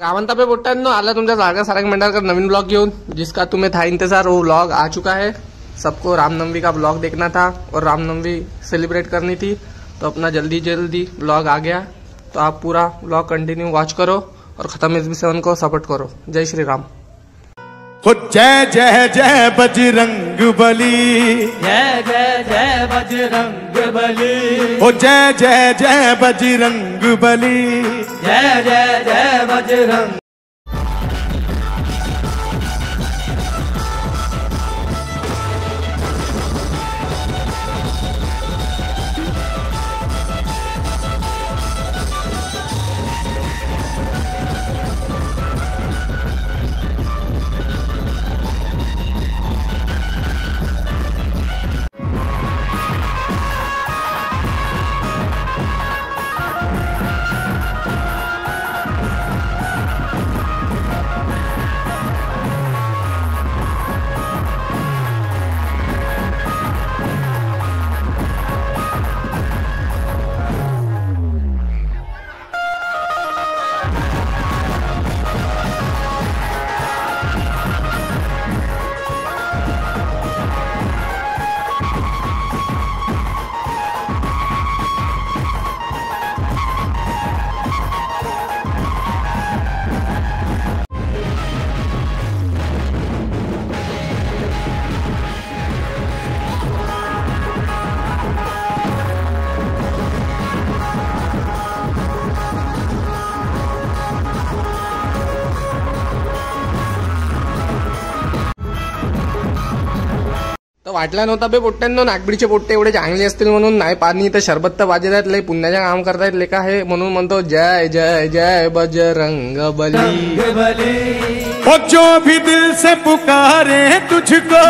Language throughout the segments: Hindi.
कावंता बोट्टांनो आला तुमच्या जागा सारंग मंडलकर नवीन ब्लॉग घेऊन, जिसका तुम्हें था इंतजार, वो ब्लॉग आ चुका है। सबको रामनवमी का ब्लॉग देखना था और रामनवमी सेलिब्रेट करनी थी, तो अपना जल्दी जल्दी ब्लॉग आ गया। तो आप पूरा ब्लॉग कंटिन्यू वॉच करो और खत्म SB7 को सपोर्ट करो। जय श्री राम। हो जय जय जय बजरंग बली, जय जय जय बजरंग बली, हो जय जय जय बजरंग बली, जय जय जय बजरंग। तर वाटला नव्हता बे पोट्ट्यांनो नागबीडचे पोट्टे एवढे चांगले असतील म्हणून। नाही पाणी तर शरबत तर वाजत लय पुण्याच्या काम करतायत लेका हे, म्हणून म्हणतो जय जय जय बजरंग बली। हो जो भी दिल से पुकारे तुझको,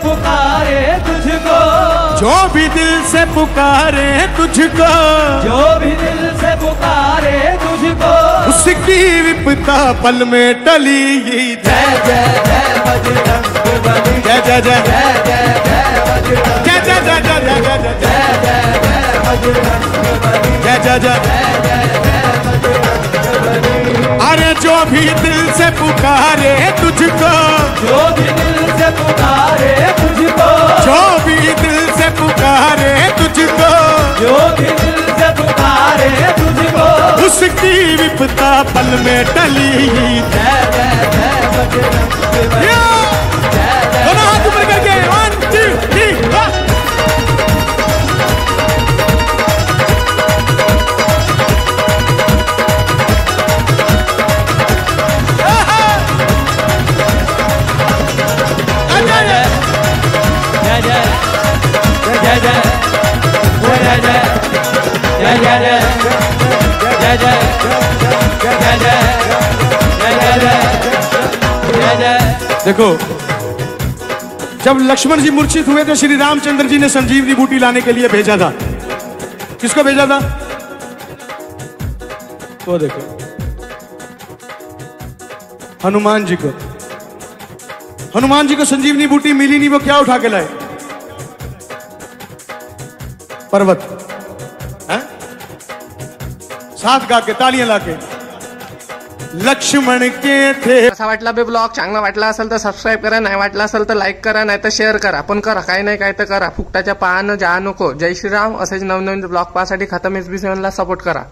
पुकारे तुझको, जो भी दिल से पुकारे तुझको, जो भी दिल से पुकारे तुझको, उसकी विपदा पल में टली। जय जय जय बजरंग बली, जय जय जय जय जय जय बजरंग, जय जय जय जय जय जय जय जय जय बजरंग बली, जय जय जय। जय जय जय बजरंग बली। अरे जो भी दिल से पुकारे तुझको, जो भी दिल से पुकारे तुझको, जो भी दिल से पुकारे तुझको, जो भी दिल से पुकारे तुझको, उसकी विपदा पल में टली। जय जय जय बजरंग बली, जय जय। दोनों हाथ ऊपर करके 1 2 3 देखो, जब लक्ष्मण जी मूर्छित हुए तो श्री रामचंद्र जी ने संजीवनी बूटी लाने के लिए भेजा था। किसको भेजा था? वो देखो, हनुमान जी को। हनुमान जी को संजीवनी बूटी मिली नहीं, वो क्या उठा के लाए? पर्वत। साथ गा के, तालियां लाके। लक्ष्मण के थे। कसा वाटला बे ब्लॉग? चांगला वाटला असेल तर सबस्क्राईब करा, नाही वाटला असेल तर लाईक करा, नाही तर शेअर करा, पण करा, काही नाही काय तर करा। फुकटाच्या पाहानं जा नको। जय श्रीराम। असेच नवनवीन ब्लॉग पाहण्यासाठी खतम SB7 ला सपोर्ट करा।